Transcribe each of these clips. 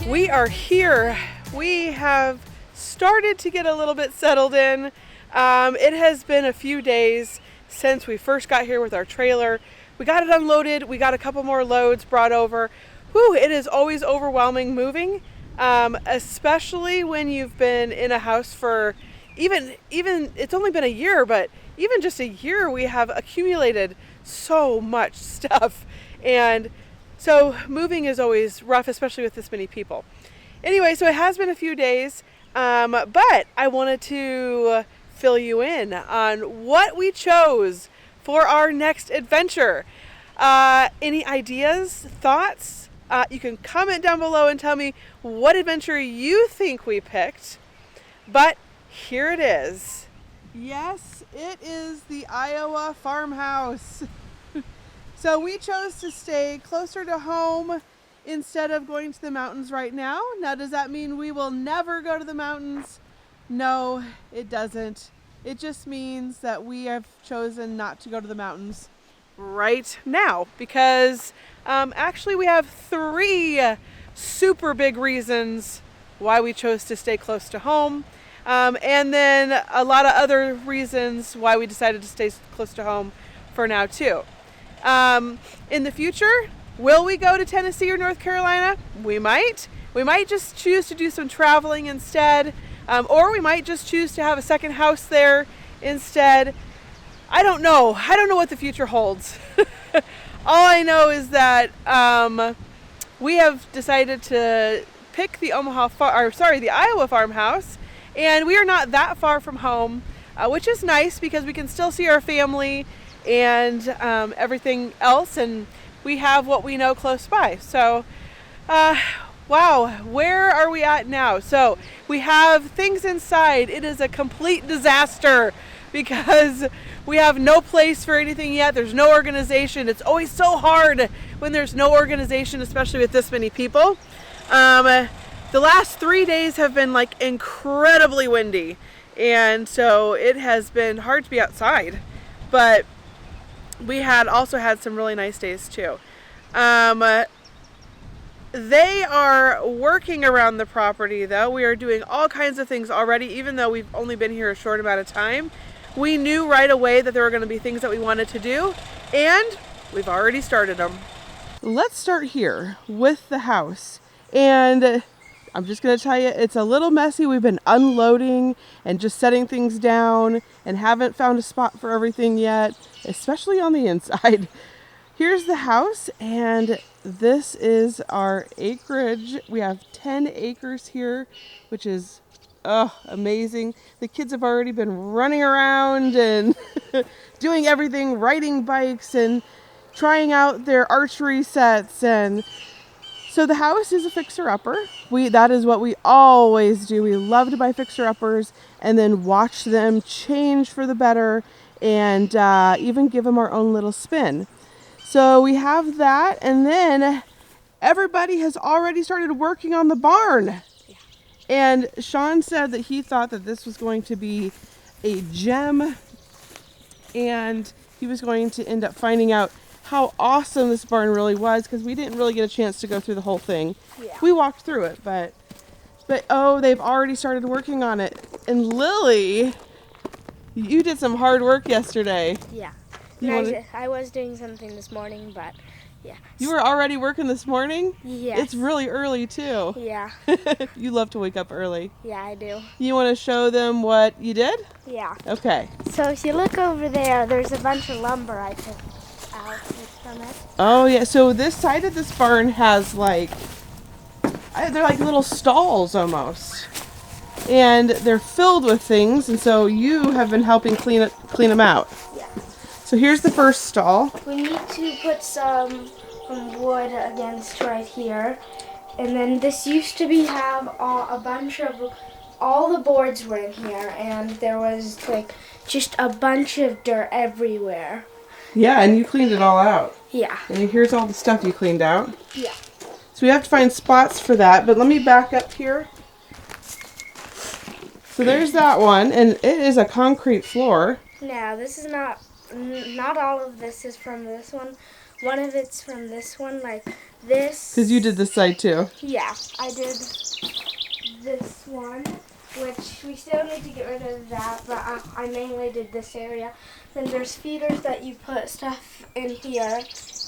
We are here. We have started to get a little bit settled in. It has been a few days since we first got here with our trailer. We got it unloaded. We got a couple more loads brought over. Whew, it is always overwhelming moving, especially when you've been in a house for even it's only been a year, but even just a year we have accumulated so much stuff. And so moving is always rough, especially with this many people. Anyway, so it has been a few days, but I wanted to fill you in on what we chose for our next adventure. Any ideas, thoughts? You can comment down below and tell me what adventure you think we picked. But here it is. Yes, it is the Iowa farmhouse. So we chose to stay closer to home instead of going to the mountains right now. Now, does that mean we will never go to the mountains? No, it doesn't. It just means that we have chosen not to go to the mountains right now because actually we have 3 super big reasons why we chose to stay close to home. And then a lot of other reasons why we decided to stay close to home for now too. In the future, will we go to Tennessee or North Carolina? We might. We might just choose to do some traveling instead. Or we might just choose to have a second house there instead. I don't know. I don't know what the future holds. All I know is that we have decided to pick the the Iowa farmhouse, and we are not that far from home, which is nice because we can still see our family and everything else, and we have what we know close by. So, wow, where are we at now? So we have things inside. It is a complete disaster because we have no place for anything yet. There's no organization. It's always so hard when there's no organization, especially with this many people. The last 3 days have been like incredibly windy, and so it has been hard to be outside, but we also had some really nice days too. They are working around the property though. We are doing all kinds of things already, even though we've only been here a short amount of time. We knew right away that there were going to be things that we wanted to do, and we've already started them. Let's start here with the house. And I'm just going to tell you, it's a little messy. We've been unloading and just setting things down and haven't found a spot for everything yet, especially on the inside. Here's the house, and this is our acreage. We have 10 acres here, which is amazing. The kids have already been running around and doing everything, riding bikes and trying out their archery sets. And so the house is a fixer-upper. That is what we always do. We love to buy fixer-uppers and then watch them change for the better and even give them our own little spin. So we have that, and then everybody has already started working on the barn. Yeah. And Sean said that he thought that this was going to be a gem, and he was going to end up finding out how awesome this barn really was, because we didn't really get a chance to go through the whole thing. Yeah. We walked through it, but they've already started working on it. And Lily, you did some hard work yesterday. Yeah. I was doing something this morning, but yeah. You were already working this morning? Yeah. It's really early too. Yeah. You love to wake up early. Yeah, I do. You want to show them what you did? Yeah. Okay. So if you look over there, there's a bunch of lumber I took out from it. Oh yeah, so this side of this barn has they're like little stalls almost. And they're filled with things, and so you have been helping clean them out. Yeah. So here's the first stall. We need to put some wood against right here. And then this used to have a bunch of, all the boards were in here, and there was just a bunch of dirt everywhere. Yeah, and you cleaned it all out. Yeah. And here's all the stuff you cleaned out. Yeah. So we have to find spots for that, but let me back up here. So there's that one, and it is a concrete floor. No, this is not all of this is from this one. one of it's from this one, like this. Because you did this side too. Yeah, I did this one, which we still need to get rid of that, but I mainly did this area. Then there's feeders that you put stuff in here,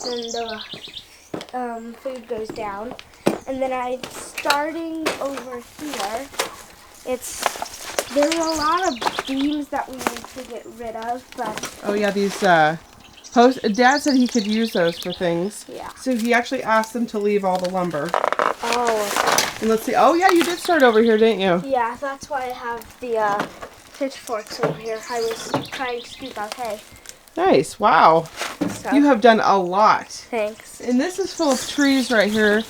then the food goes down. And then starting over here, there are a lot of beams that we need to get rid of, but... Oh yeah, these posts. Dad said he could use those for things. Yeah. So he actually asked them to leave all the lumber. Oh. And let's see. Oh yeah, you did start over here, didn't you? Yeah, that's why I have the pitchforks over here. I was trying to scoop out hay. Nice. Wow. So, You have done a lot. thanks. And this is full of trees right here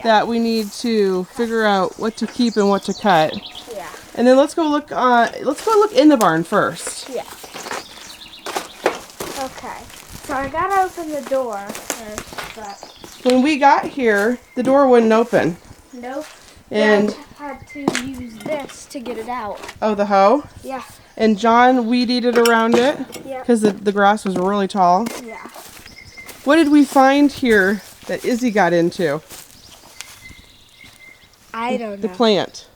that we need to figure out what to keep and what to cut. Yeah. And then let's go look in the barn first. Yeah. Okay. So I gotta open the door first, but When we got here, the door wouldn't open. nope. And I had to use this to get it out. oh, the hoe. Yeah. And John weed-eated around it Yeah. because the grass was really tall. Yeah. What did we find here that Izzy got into? I don't The know. plant.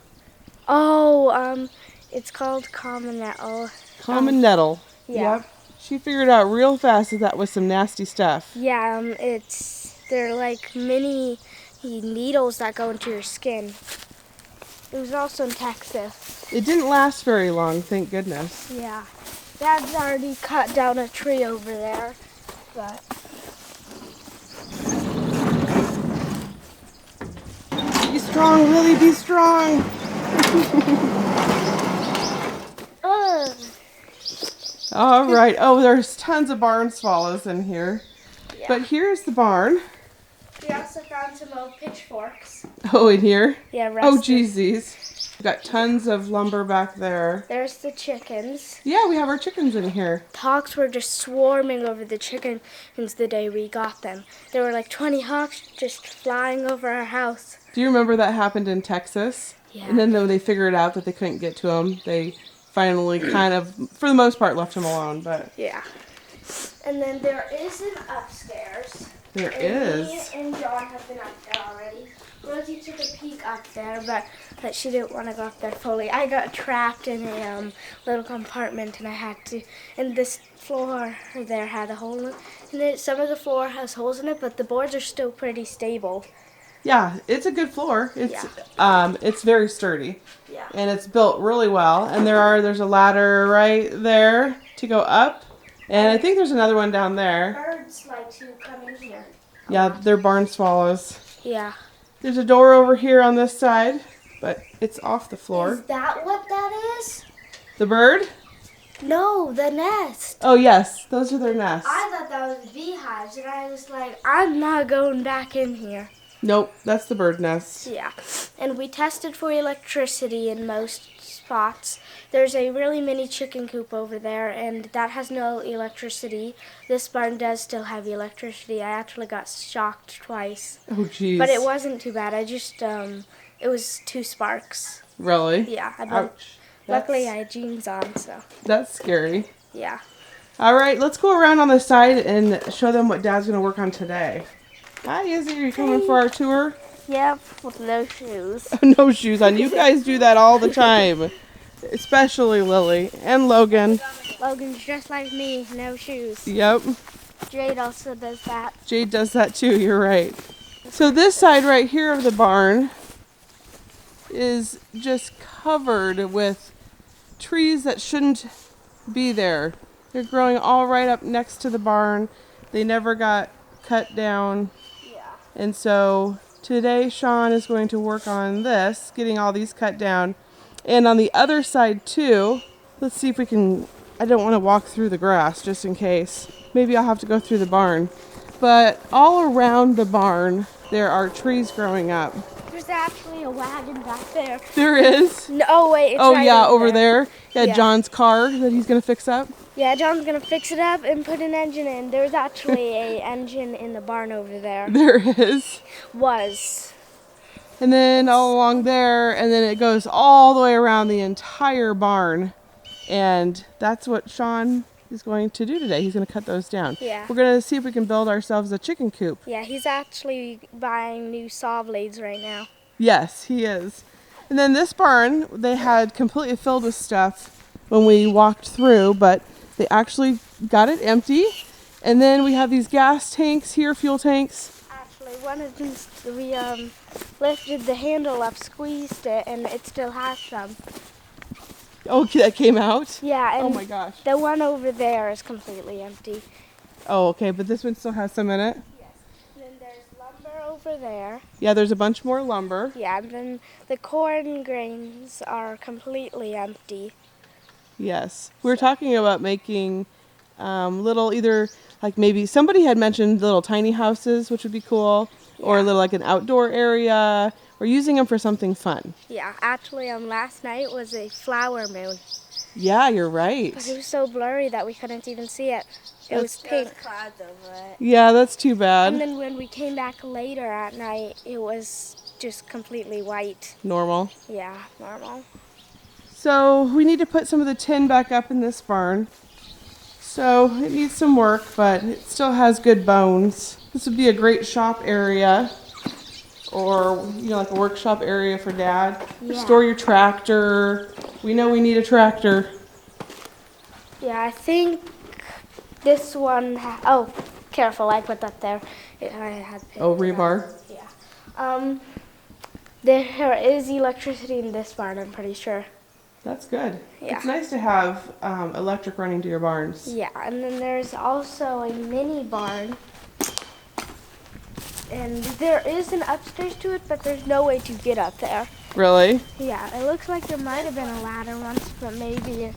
Oh, it's called common nettle. Common nettle. Yeah. Yep. She figured out real fast that was some nasty stuff. Yeah, they're like mini needles that go into your skin. It was also in Texas. It didn't last very long, thank goodness. Yeah. Dad's already cut down a tree over there, but... Be strong, Lily, be strong. Ugh. All right. Oh, there's tons of barn swallows in here. Yeah. But here's the barn. We also found some old pitchforks. Oh, in here? Yeah, Oh, rusted. jeezies. We've got tons of lumber back there. There's the chickens. Yeah, we have our chickens in here. Hawks were just swarming over the chickens the day we got them. There were like 20 hawks just flying over our house. Do you remember that happened in Texas? Yeah. And then when they figured out that they couldn't get to them, they finally kind of, for the most part, left them alone. But Yeah. And then there is an upstairs. there And is. me and John have been up there already. Rosie took a peek up there, but she didn't want to go up there fully. I got trapped in a little compartment, and I had to. And this floor there had a hole in it. Some of the floor has holes in it, but the boards are still pretty stable. Yeah, it's a good floor. It's very sturdy. Yeah. And it's built really well. And there's a ladder right there to go up. And I think there's another one down there. Birds like to come in here. Yeah, they're barn swallows. Yeah. There's a door over here on this side, but it's off the floor. Is that what that is? The bird? No, the nest. Oh, yes. Those are their nests. I thought that was beehives, and I was like, I'm not going back in here. Nope, that's the bird nest. Yeah, and we tested for electricity in most spots. There's a really mini chicken coop over there, and that has no electricity. This barn does still have electricity. I actually got shocked twice, Oh, jeez. but it wasn't too bad. I just, it was 2 sparks. Really? Yeah, Ouch. luckily I had jeans on, so That's scary. yeah. All right, let's go around on the side and show them what Dad's going to work on today. Hi, Izzy. Are you coming for our tour? Yep, with no shoes. No shoes on. You guys do that all the time. Especially Lily and Logan. Logan's just like me, no shoes. Yep. Jade also does that. Jade does that too. You're right. So this side right here of the barn is just covered with trees that shouldn't be there. They're growing all right up next to the barn. They never got cut down. Yeah. And so today Sean is going to work on this, getting all these cut down. And on the other side too, let's see if we can, I don't want to walk through the grass just in case. Maybe I'll have to go through the barn. But all around the barn, there are trees growing up. There's actually a wagon back there. There is? No, wait, it's Oh right yeah, over there. Yeah, Yeah. John's car that he's going to fix up. Yeah, John's gonna fix it up and put an engine in. There's actually a engine in the barn over there. There is. Was. And then all along there, and then it goes all the way around the entire barn. And that's what Sean he's going to do today. He's going to cut those down. Yeah. We're going to see if we can build ourselves a chicken coop. Yeah, he's actually buying new saw blades right now. Yes, he is. And then this barn, they had completely filled with stuff when we walked through, but they actually got it empty. And then we have these gas tanks here, fuel tanks. Actually, one of these, we lifted the handle up, squeezed it, and it still has some. Oh, that came out? Yeah, and oh my gosh. the one over there is completely empty. Oh, okay, but this one still has some in it? Yes. And then there's lumber over there. Yeah, there's a bunch more lumber. Yeah, and then the corn grains are completely empty. Yes. We were talking about making little, either like maybe somebody had mentioned little tiny houses, which would be cool, or a little like an outdoor area, or using them for something fun. Yeah, actually last night was a flower moon. Yeah, you're right. But it was so blurry that we couldn't even see it. It was pink. Clouds over it. Yeah, that's too bad. And then when we came back later at night, it was just completely white. Normal. Yeah, normal. So we need to put some of the tin back up in this barn. So it needs some work, but it still has good bones. This would be a great shop area, or like a workshop area for Dad. Yeah. Store your tractor. We know we need a tractor. Yeah, I think this one. Oh, careful! I put that there. I had. Oh, rebar. Yeah. There is electricity in this barn. I'm pretty sure. That's good. Yeah. It's nice to have electric running to your barns. Yeah, and then there's also a mini barn. And there is an upstairs to it, but there's no way to get up there. Really? Yeah, it looks like there might have been a ladder once, but maybe it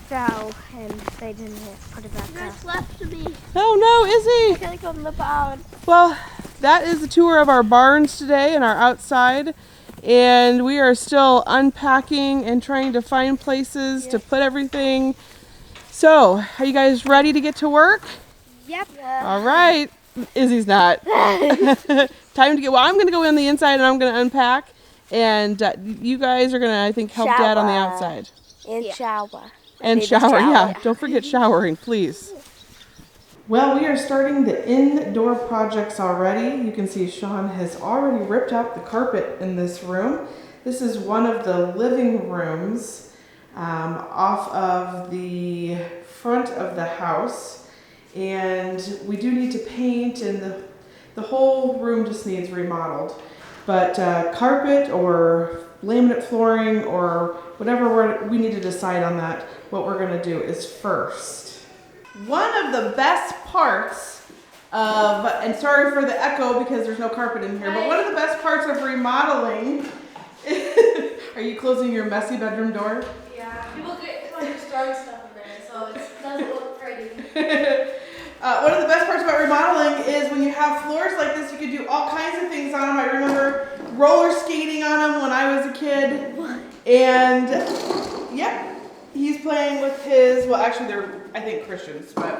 fell and they didn't put it back up. What's left to me? Oh no, Izzy! I gotta go in the barn. Well, that is the tour of our barns today and our outside. And we are still unpacking and trying to find places to put everything. So, are you guys ready to get to work? Yep. All right. Izzy's not. Time to get, well, I'm going to go on the inside and I'm going to unpack. And you guys are going to, I think, help Dad on the outside. And shower. And shower, yeah. Don't forget showering, please. Well, we are starting the indoor projects already. You can see Sean has already ripped out the carpet in this room. This is one of the living rooms off of the front of the house. And we do need to paint, and the whole room just needs remodeled. But carpet or laminate flooring or whatever we need to decide on that, what we're going to do is first. One of the best parts of, and sorry for the echo because there's no carpet in here, but one of the best parts of remodeling, are you closing your messy bedroom door? Yeah, people get throwing stuff in there, so it doesn't look pretty. One of the best parts about remodeling is when you have floors like this, you can do all kinds of things on them. I remember roller skating on them when I was a kid. And, yep. He's playing with his, well actually they're, I think, Christians, but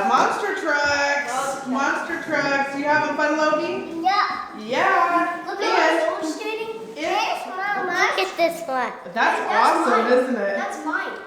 monster trucks. Monster trucks. You having fun, Logie? Yeah. Yeah. Look at roller skating. Yes, Mom. Look at this one. That's awesome, mine. isn't it? That's mine.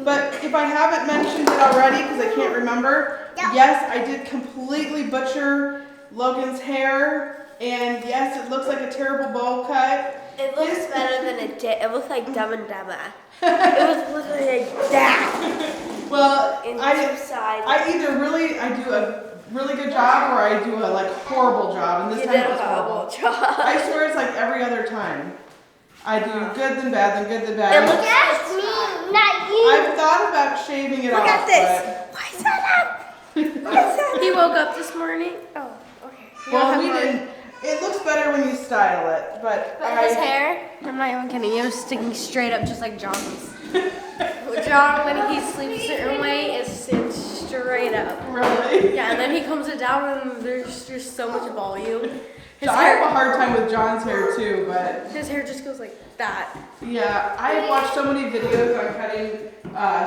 But if I haven't mentioned it already, because I can't remember, Yeah. yes, I did completely butcher Logan's hair, and yes, it looks like a terrible bowl cut. It looks better than it did. It looks like Dumb and Dumber. It was literally like that. Well, In I two sides. I either I do a really good job, or I do a like horrible job, and this You time did it a was horrible. horrible job. I swear it's like every other time. I do good then bad, then good then bad. It looks like me, not you. I've thought about shaving it off. Look at this. Why is that up? He woke up this morning. Oh, okay. Well, we didn't. It looks better when you style it, but His hair, I'm not even kidding, it was sticking straight up just like John's. John, when he sleeps a certain way, it sits straight up. Really? Yeah, and then he comes it down and there's just so much volume. I have a hard time with John's hair too, but His hair just goes like that. yeah, I have watched so many videos on cutting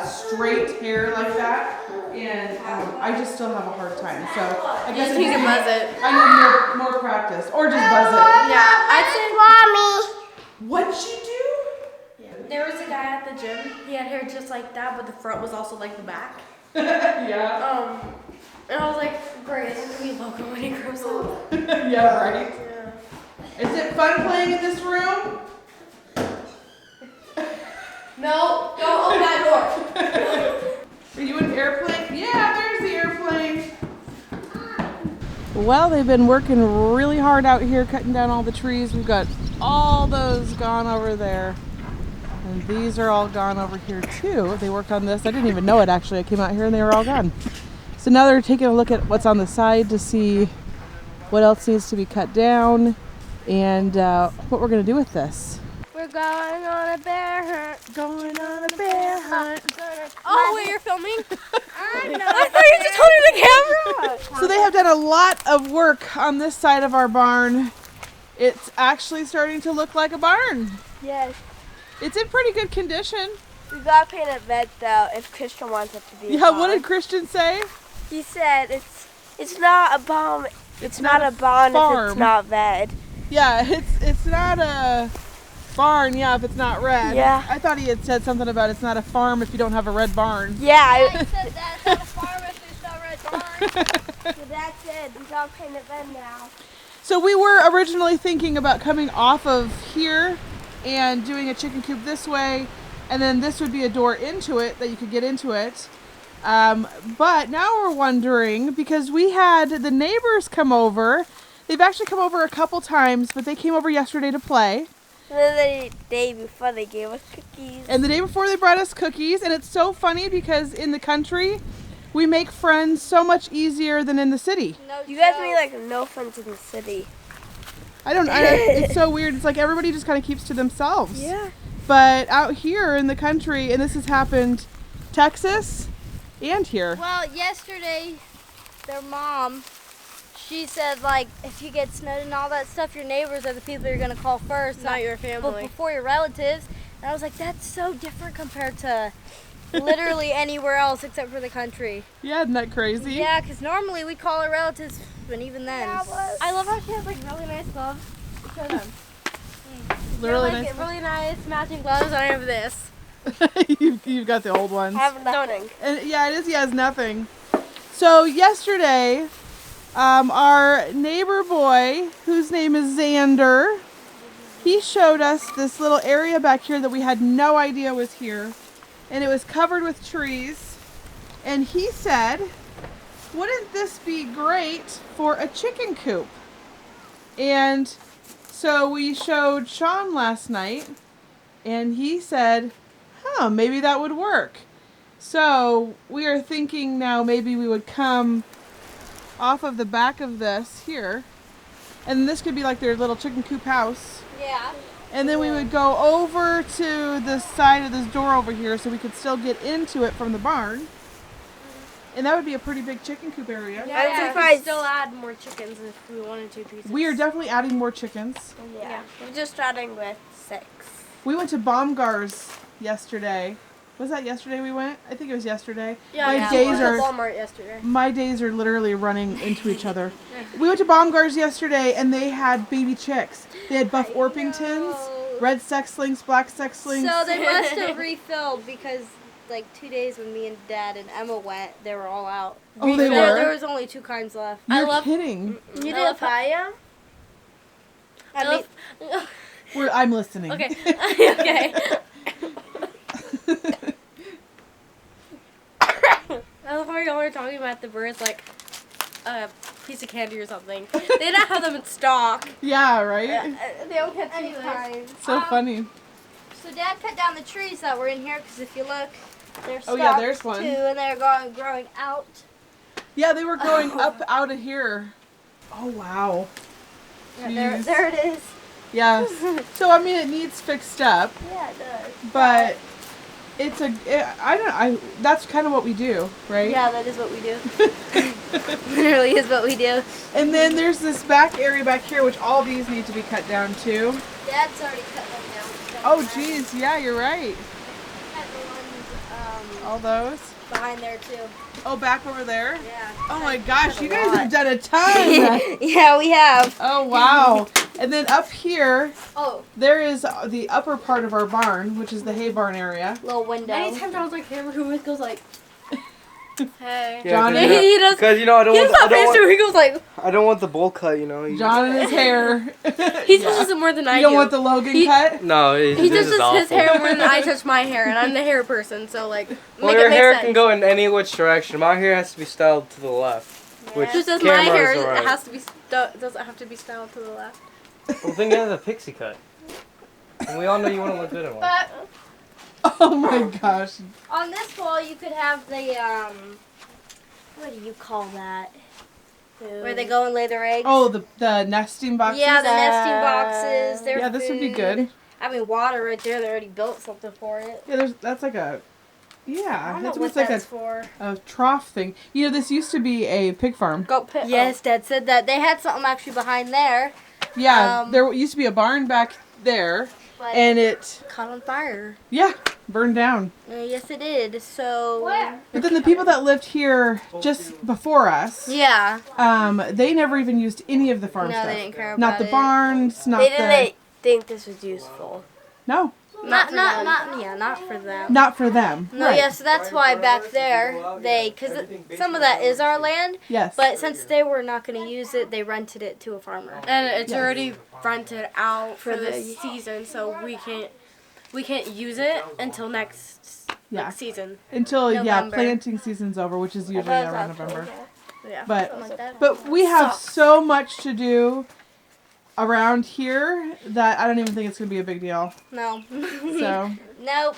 straight hair like that, and I just still have a hard time. So I guess You can buzz it. I need more practice, or just buzz it. Yeah, I'd say. What'd she do? There was a guy at the gym. He had hair just like that, but the front was also like the back. Yeah. And I was like, great, it's gonna be local when he grows up. Yeah, right. Yeah. Is it fun playing in this room? No, don't open that door. Are you an airplane? Yeah, there's the airplane. Well, they've been working really hard out here cutting down all the trees. We've got all those gone over there. And these are all gone over here too. They worked on this. I didn't even know it actually. I came out here and they were all gone. So now they're taking a look at what's on the side to see what else needs to be cut down and what we're going to do with this. We're going on a bear hunt. Going on a bear hunt. Oh, wait, you're filming? I know. I thought you were just holding the camera. So they have done a lot of work on this side of our barn. It's actually starting to look like a barn. Yes. It's in pretty good condition. We got to paint it red though if Christian wants it to be. Yeah, what did Christian say? He said it's not a bomb. It's not a barn if it's not red. Yeah, it's not a barn, yeah, if it's not red. Yeah. I thought he had said something about it's not a farm if you don't have a red barn. Yeah. He said that it's not a farm if there's no red barn. So that's it. We got to paint it red now. So we were originally thinking about coming off of here and doing a chicken coop this way, and then this would be a door into it that you could get into it. But now we're wondering, because we had the neighbors come over. They've actually come over a couple times, but they came over yesterday to play. And then the day before they gave us cookies. And the day before they brought us cookies, and it's so funny because in the country, we make friends so much easier than in the city. No, you guys made like no friends in the city. It's so weird. It's like everybody just kind of keeps to themselves. Yeah. But out here in the country, and this has happened Texas and here. Well, yesterday, their mom, she said, like, if you get snowed and all that stuff, your neighbors are the people you're going to call first. Not your family. Before your relatives. And I was like, that's so different compared to literally anywhere else except for the country. Yeah, isn't that crazy? Yeah, because normally we call our relatives, but even then. Yeah, but- I love how she has, like, really nice gloves. Show them. Really like, nice. really nice matching gloves. I have this. You've got the old ones. I have nothing. And yeah, it is. He has nothing. So yesterday, our neighbor boy, whose name is Xander, he showed us this little area back here that we had no idea was here, and it was covered with trees. And he said, "Wouldn't this be great for a chicken coop?" And so we showed Sean last night, and he said, maybe that would work. So we are thinking now maybe we would come off of the back of this here, and this could be like their little chicken coop house. Yeah. And then we would go over to the side of this door over here so we could still get into it from the barn. And that would be a pretty big chicken coop area. Yeah, I'm we surprised. could still add more chickens if we wanted to pieces. We are definitely adding more chickens. Yeah. We're just starting with 6. We went to Baumgar's yesterday. Was that yesterday we went? I think it was yesterday. Yeah, My we days went to are Walmart yesterday. my days are literally running into each other. We went to Baumgar's yesterday and they had baby chicks. They had Buff Orpingtons, red sex links, black sex links. So they must have refilled because like 2 days when me and Dad and Emma went, they were all out. Oh, they There were? was only 2 kinds left. You're kidding. You didn't buy them? I mean, I'm listening. okay. Okay. I love how y'all were talking about the birds like a piece of candy or something. They don't have them in stock. Yeah, right? They don't have 2 kinds. So funny. So Dad cut down the trees that were in here because if you look, they're Oh, stalks yeah, there's one. too, and they're growing out. Yeah, they were growing up out of here. Oh, wow. Yeah, Jeez. there it is. Yeah. So, I mean, it needs fixed up, Yeah, it does. but that's kind of what we do, right? Yeah, that is what we do. Literally is what we do. And then there's this back area back here, which all these need to be cut down too. Dad's already cut them down. Oh, geez, yeah, you're right. Cut the ones All those. behind there too. Oh, back over there? Yeah. Oh my gosh, you guys have done a ton. Yeah, we have. Oh, wow. And then up here, Oh, there is the upper part of our barn, which is the hay barn area. little window. Many times I was like, Hammer, who goes like, hey. John, Yeah, he does. Because you know I don't He want. does not face through. He goes like. I don't want the bowl cut. You know. John and his hair. He touches it more than I do. You don't want the Logan cut? No, He this is touches his awful. hair more than I touch my hair, and I'm the hair person, so like, Well, make your it make hair sense. can go in any which direction. My hair has to be styled to the left. Which Just as camera my hair is alright. has to be doesn't have to be styled to the left. Well, then you have the pixie cut. And we all know you want to look good in one. But Oh my gosh. on this wall, you could have the what do you call that? Where they go and lay their eggs. Oh, the nesting boxes? Yeah, the nesting boxes. Their Yeah, this would be food. good. I mean, water right there. They already built something for it. Yeah, that's like a... I Yeah, don't know that's what what's like that's for. a trough thing. You know, this used to be a pig farm. Goat pit. Yes, Dad said that. They had something actually behind there. Yeah, there used to be a barn back there, But and it, caught on fire. yeah, burned down. Yes, it did. So. But then the people that lived here just before us, Yeah. they never even used any of the farm No, stuff. they didn't care Not about the it. barns, not They the... didn't think this was useful. No, Not for them. not for them. No, right. yeah, so that's why back there because some of that is our land, Yes. but since they were not going to use it, they rented it to a farmer. And it's Yes. already rented out for the this season, so we can't use it until next Yeah. season. Until, November. planting season's over, which is usually around November. Yeah. But something like that. But we have so much to do around here that I don't even think it's going to be a big deal. No. So, Nope.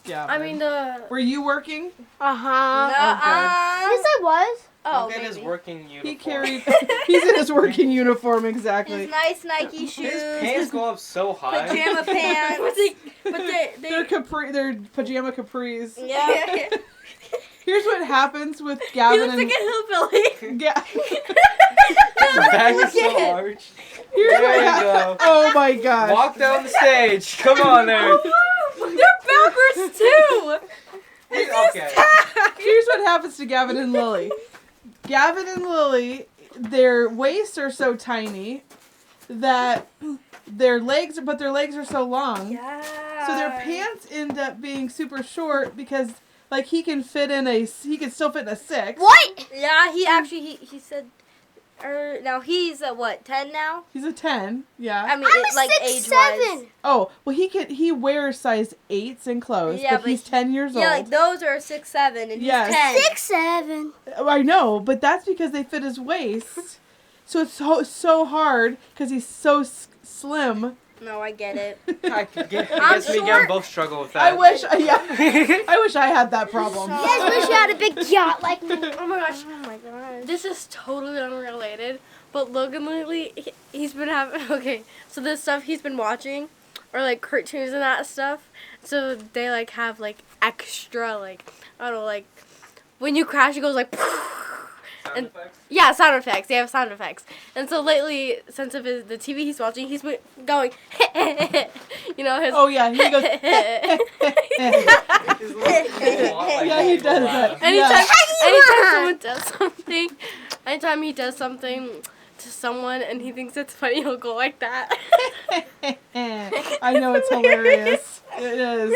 yeah. I mean the. Were you working? Uh-huh. Yes, I was. Oh, Look at his maybe. working uniform. He carried... He's in his working uniform, exactly. His nice Nike shoes. His pants go up so high. Pajama pants. but They're pajama capris. Yeah. Here's what happens with He Gavin looks and... like a hillbilly. Yeah. His back is so Look at it. large. Here's what There you hap- go. Oh my gosh. Walk down the stage. Come on there. They're backwards too. Okay. Here's what happens to Gavin and Lily. Gavin and Lily, their waists are so tiny that their legs are so long. Yeah. So their pants end up being super short because like he can still fit in a 6. What? Yeah, he actually he said. Now he's at what 10 now? He's a 10. Yeah. I mean, I'm it, like 6'7". age-wise. Oh, well he wears size 8s in clothes, Yeah, but he's 10 years Yeah, old. like those are 6'7" and Yes. he's 10. 6'7". I know, but that's because they fit his waist. So it's so hard because he's so slim. No, I get it. I guess I'm me and short. Gavin both struggle with that. I wish I had that problem. You guys wish you had a big yacht like me. Oh my gosh. Oh my gosh. This is totally unrelated, but Logan lately, he's been having, okay, so this stuff he's been watching are like cartoons and that stuff. So they like have like extra, like, I don't know, like when you crash, it goes like, Sound effects? yeah, sound effects. They have sound effects. And so lately, since of the TV he's watching, he's been going, you know, his. Oh yeah, he goes. His little walk like Yeah, he that. does that. Anytime someone does something, anytime he does something to someone and he thinks it's funny, he'll go like that. I know, it's hilarious. It is.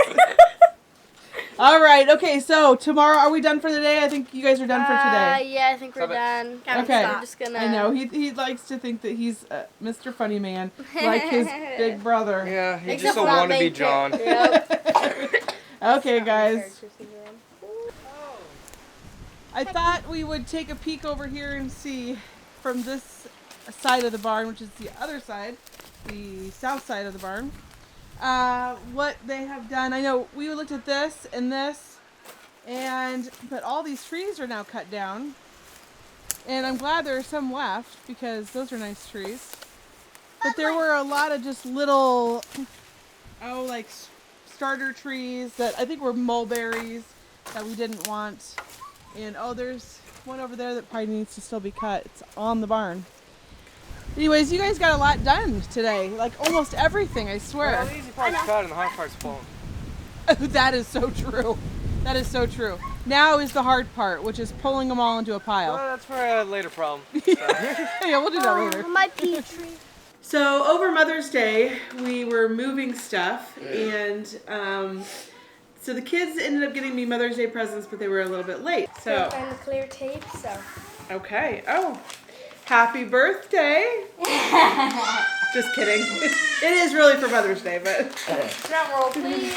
All right. Okay. So tomorrow, are we done for the day? I think you guys are done for today. Yeah, I think we're Stop it. done. Okay. I'm just gonna. I know he likes to think that he's Mr. Funny Man, like his big brother. Yeah, he's Except just a for not wannabe main John. Yep. Okay, guys. I thought we would take a peek over here and see from this side of the barn, which is the other side, the south side of the barn, what they have done. I know we looked at this, but all these trees are now cut down. And I'm glad there are some left because those are nice trees. But there were a lot of just little, like starter trees that I think were mulberries that we didn't want. And there's one over there that probably needs to still be cut. It's on the barn. Anyways, you guys got a lot done today. Like almost everything, I swear. Well, the easy part's cut and the hard part's falling. That is so true. That is so true. Now is the hard part, which is pulling them all into a pile. Well, that's for a later problem. Yeah, we'll do that later. My pea tree. So over Mother's Day, we were moving stuff, and so the kids ended up getting me Mother's Day presents, but they were a little bit late. So Find the clear tape, so. okay. Oh, happy birthday! Just kidding. It is really for Mother's Day, but Drum roll, please.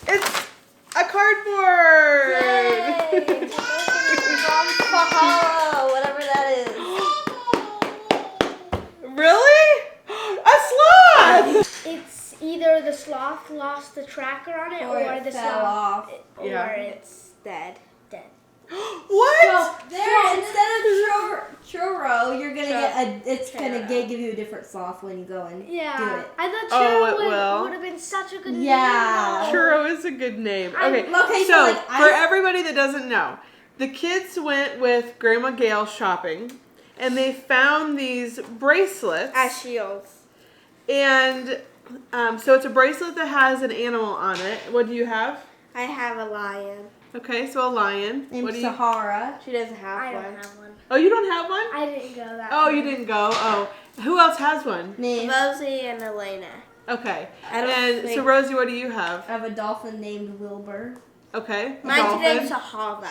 it's a cardboard. Yay! From Powell, whatever that is. Really? A sloth! It's either the sloth lost the tracker on it, or the fell sloth, off. or Yeah. it's dead. What? So there, instead of churro, you're gonna get it's gonna give you a different sloth when you go and do Yeah, it. I thought Oh, it churro will. would have been such a good Yeah. name. Churro is a good name. I'm- Okay, okay, so so, like, for everybody that doesn't know, the kids went with Grandma Gail shopping, and they found these bracelets. As shields. And so it's a bracelet that has an animal on it. What do you have? I have a lion. Okay, so a lion. Named What do you? Sahara. She doesn't have I one. don't have one. Oh, you don't have one? I didn't go that. Oh, far. you didn't go. Oh, who else has one? Me. Rosie and Elena. Okay. I don't And so think- Rosie, what do you have? I have a dolphin named Wilbur. Okay. a Mine's dolphin. named Sahara.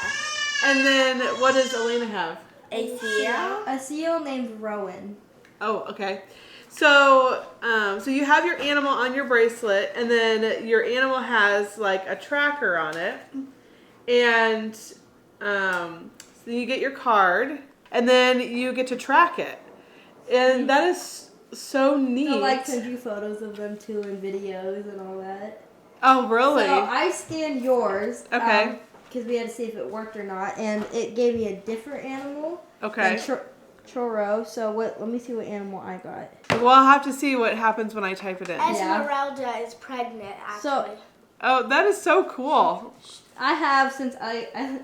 And then what does Elena have? A seal. A seal named Roan. Oh, okay. So, so you have your animal on your bracelet, and then your animal has like a tracker on it, and so you get your card, and then you get to track it, and that is so neat. They'll like send you photos of them too and videos and all that. Oh, really? So I scanned yours. Okay. Because we had to see if it worked or not, and it gave me a different animal. Okay. Than churro. So let me see what animal I got. Well, I'll have to see what happens when I type it in. Esmeralda is pregnant, actually. So- Oh, that is so cool. I have, since I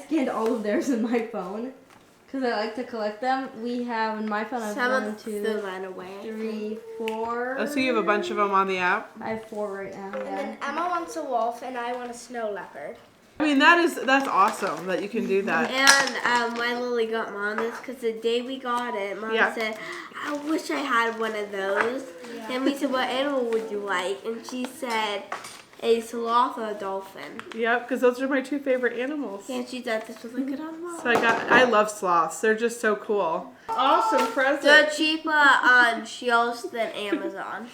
scanned all of theirs in my phone, because I like to collect them. We have in my phone. I have Some 1, of 2, them ran away. 3, 4. Oh, so you have a bunch of them on the app? I have 4 right now. And Yeah. then Emma wants a wolf, and I want a snow leopard. I mean, that's awesome that you can do that. And my Lily got Mom this because the day we got it, Mom Yeah. said, I wish I had one of those. Yeah. And we said, what animal would you like? And she said, a sloth or a dolphin. Yep, because those are my 2 favorite animals. And she thought this was a good animal. So I love sloths. They're just so cool. Awesome present. They're cheaper on Shields than Amazon.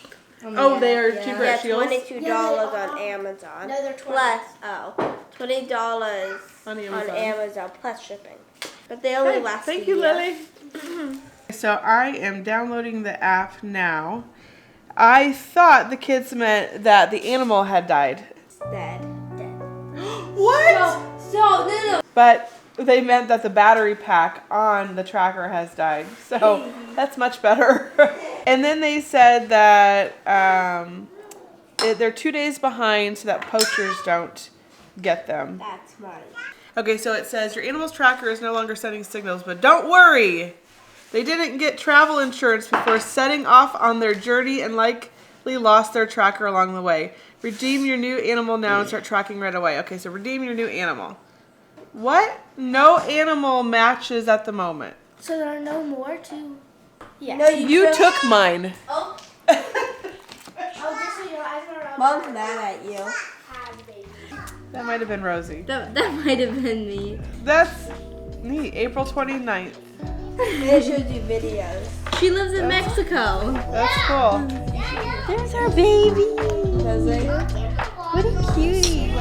Oh, they are cheaper Yeah, at Shields? $22 Yeah, they are. on Amazon. No, they're 20. Plus, $20 On on Amazon. Amazon plus shipping. But they only last Thank a you, year. Lily. So I am downloading the app now. I thought the kids meant that the animal had died. Dead. What? So no. But they meant that the battery pack on the tracker has died. So that's much better. And then they said that they're 2 days behind so that poachers don't get them. That's money. Okay, so it says your animal's tracker is no longer sending signals, but don't worry. They didn't get travel insurance before setting off on their journey and likely lost their tracker along the way. Redeem your new animal now and start tracking right away. Okay, so redeem your new animal. What? No animal matches at the moment. So there are no more to... Yeah. No, You took mine. Oh, just so you know, Esmeralda Mom's mad at you. had babies. That might have been Rosie. That might have been me. That's neat. April 29th. They showed you videos. She lives in Mexico. That's cool. There's our baby. Does it? What a cutie.